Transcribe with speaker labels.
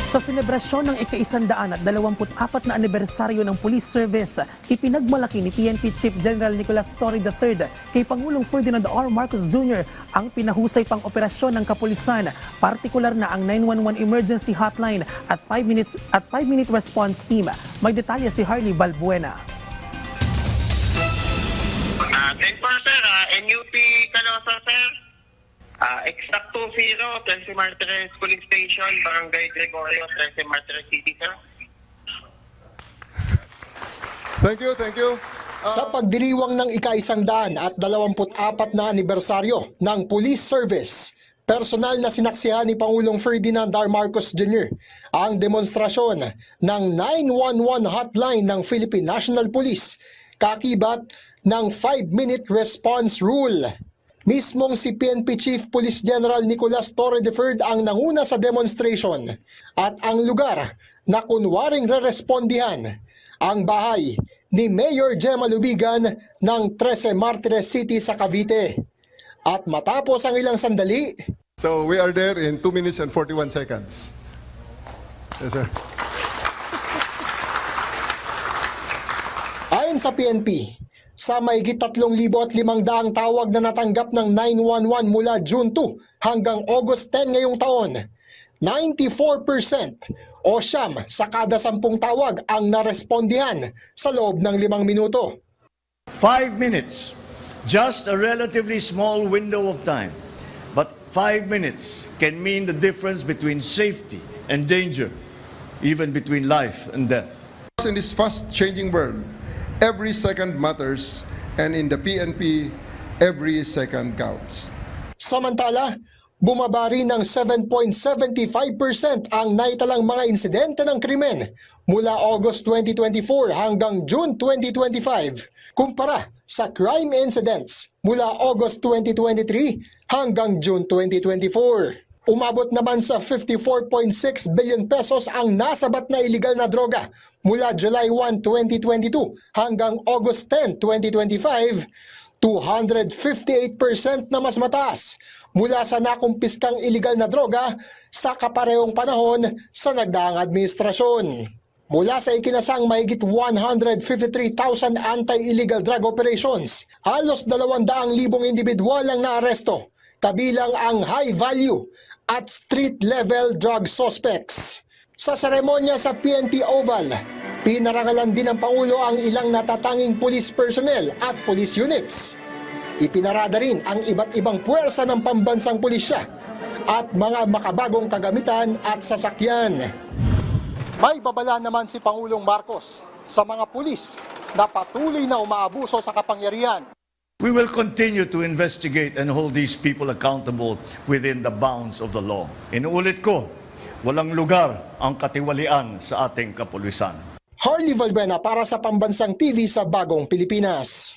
Speaker 1: Sa selebrasyon ng ika-124 na anibersaryo ng Police Service, ipinagmalaki ni PNP Chief General Nicolas Torre III kay Pangulong Ferdinand R. Marcos Jr. ang pinahusay pang operasyon ng kapulisan, partikular na ang 911 emergency hotline at 5-minute response team. May detalye si Harley Balbuena.
Speaker 2: Sir, NUP Calosa, sir. Exact 20, Trece Martires Police Station, Barangay Gregorio, Trece Martires City, sir.
Speaker 3: Thank you.
Speaker 4: Sa pagdiriwang ng ika-124 na anibersaryo ng Police Service, personal na sinaksihan ni Pangulong Ferdinand R. Marcos Jr. ang demonstrasyon ng 911 hotline ng Philippine National Police, kakibat ng 5-minute response rule. Mismong si PNP Chief Police General Nicolas Torre III ang nanguna sa demonstration at ang lugar na kunwaring re-respondihan ang bahay ni Mayor Gemma Lubigan ng Trece Martires City sa Cavite. At matapos ang ilang sandali,
Speaker 3: So we are there in 2 minutes and 41 seconds. Yes, sir.
Speaker 4: ayon sa PNP, sa mahigit 3,500 tawag na natanggap ng 911 mula June 2 hanggang August 10 ngayong taon, 94% o siyam sa kada 10 tawag ang narespondihan sa loob ng 5 minuto.
Speaker 5: 5 minutes, just a relatively small window of time. But 5 minutes can mean the difference between safety and danger, even between life and death.
Speaker 3: In this fast-changing world, every second matters, and in the PNP, every second counts.
Speaker 4: Samantala, bumaba rin ng 7.75% ang naitalang mga insidente ng krimen mula August 2024 hanggang June 2025 kumpara sa crime incidents mula August 2023 hanggang June 2024. Umabot naman sa 54.6 billion pesos ang nasabat na iligal na droga mula July 1, 2022 hanggang August 10, 2025, 258% na mas mataas mula sa nakumpiskang iligal na droga sa kaparehong panahon sa nagdaang administrasyon. Mula sa ikinasang mahigit 153,000 anti-illegal drug operations, halos 200,000 individual ang naaresto, kabilang ang high-value at street-level drug suspects. Sa seremonya sa PNP Oval, pinarangalan din ng Pangulo ang ilang natatanging police personnel at police units. Ipinarada rin ang iba't ibang puwersa ng pambansang pulisya at mga makabagong kagamitan at sasakyan. May babala naman si Pangulong Marcos sa mga pulis na patuloy na umaabuso sa kapangyarihan.
Speaker 5: We will continue to investigate and hold these people accountable within the bounds of the law. Inuulit ko, walang lugar ang katiwalian sa ating kapulisan.
Speaker 4: Harley Balbuena para sa Pambansang TV sa Bagong Pilipinas.